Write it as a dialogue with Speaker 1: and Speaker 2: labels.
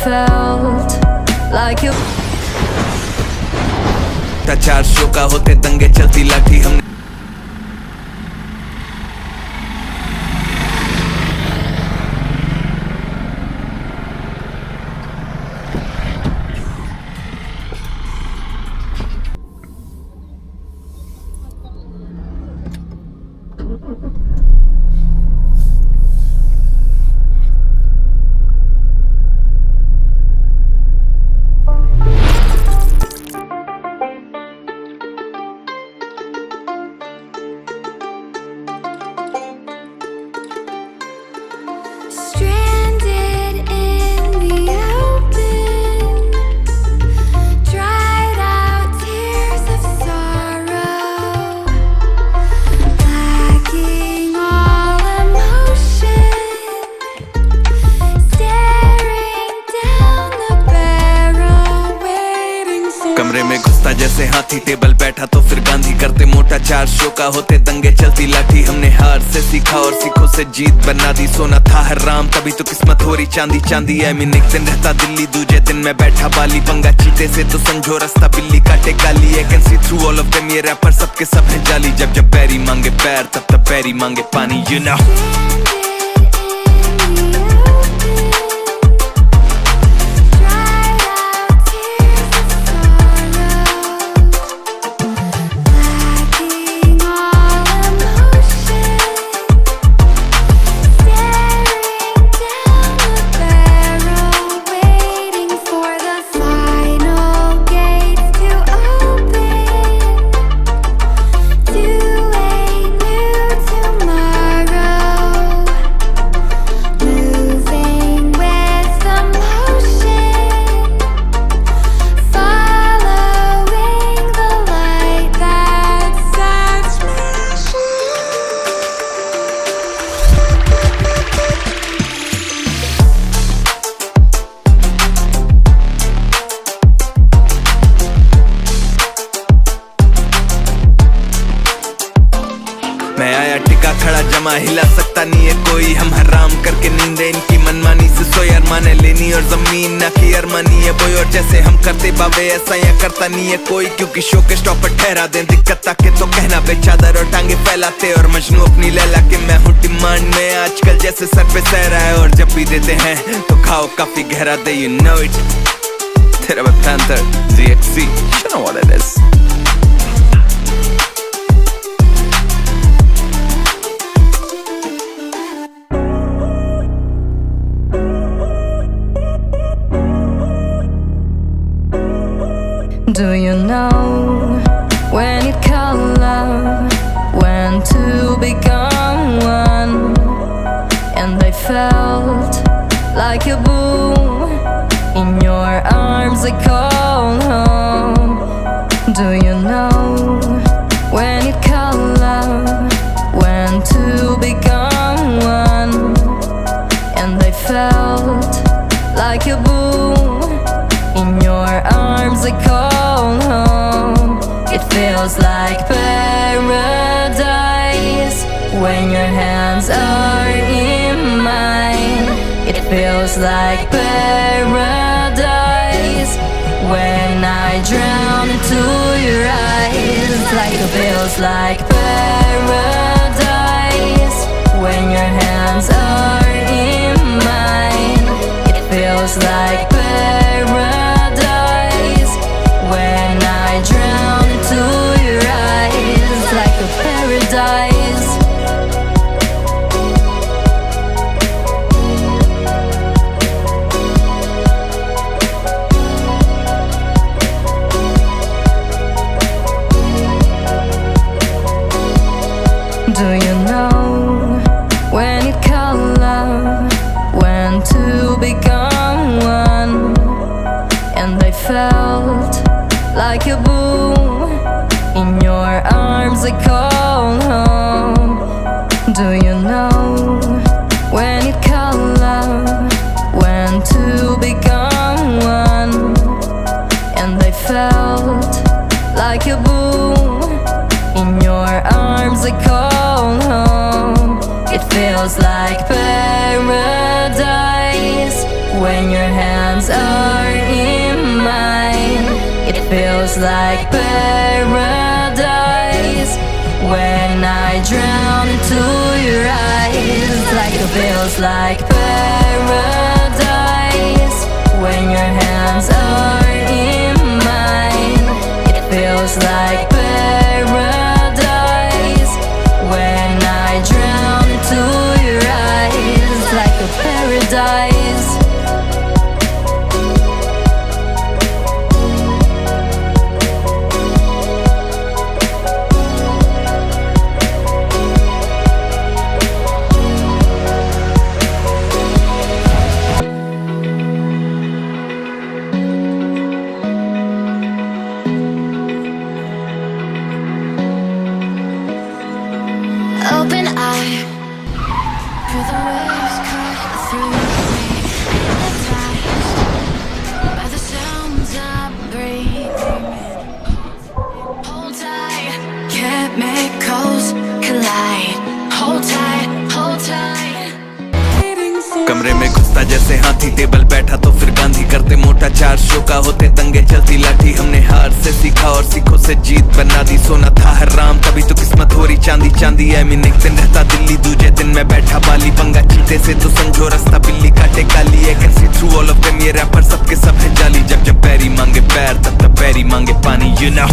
Speaker 1: felt like you
Speaker 2: 400 का होते दंगे चलती लाठी हमने
Speaker 1: stranded in the open, dried out tears of sorrow, lacking all emotion, staring down the barrel, waiting for
Speaker 2: कमरे में घुसता जैसे हाथी टेबल बैठा तो फिर गांधी करते मोटा 400 का होते दंगे चलती लाठी हमने हार से सीखा और सीखों से जीत बना दी सोना था हराम तभी तो किस्मत हो रही चांदी चांदी है मीन एक दिन रहता दिल्ली दूजे दिन मैं बैठा बाली पंगा चीते से तो समझो रास्ता बिल्ली काटे काली है can see through all of them ये रैपर सबके सब हैं जाली जब जब बैरी मांगे पैर तब तब बैरी मांगे पानी यू नो मैं आया टिका खड़ा जमा हिला सकता नहीं है कोई हम हराम करके नींदे इनकी मनमानी से सोए अरमाने लेनी और जमीन ना की अरमानी है बोई और जैसे हम करते बाबे ऐसा या करता नहीं है कोई क्योंकि शो के स्टॉप पर ठहरा दें दिक्कत ताकि तो कहना बेचादर और टांगे फैलाते और मजनू अपनी लैला के मैं हूँ डिमांड में आजकल जैसे सर पे सह रहा है और जब भी देते हैं तो खाओ काफी गहरा दे यू नो इट तेरा panther ZXC you know what it is
Speaker 1: Do you know when it call love, when to become one? And I felt like a boom in your arms I call home. Do you know when it call love, when to become one? And I felt like a boom in your arms I call home. It feels like paradise when your hands are in mine. It feels like paradise when I drown into your eyes. Like it feels like paradise when your hands are in mine. It feels like paradise when I drown into your eyes. Like a paradise. Do you know when it call love, when to become one? When your hands are in mine, it feels like paradise. When I drown into your eyes, like it feels like paradise. When your hands are in mine, it feels like paradise. When I drown into your eyes, like a paradise.
Speaker 3: Open eye, feel the waves cut through me, hypnotized by the sounds I'm breathing in. Hold tight, chemicals collide. Hold tight, hold tight.
Speaker 2: कमरे में घुसता जैसे हाथी, table बैठा तो फिर गांधी, करते मोटा 400 का होते दंगे, चलती लाठी। हमने हार से सीखा और सीखों से जीत बना दी। सोना था हराम तभी तो किस्मत हो रही चांदी चांदी। आई मीन एक दिन रहता दिल्ली, दूजे दिन मैं बैठा बाली। पंगा चीते से तो समझो रास्ता बिल्ली काटे काली। I can see through all of them, ये रैपर सबके सब है जाली। जब जब पैरी मांगे पैर तब तब पैरी मांगे पानी, you know।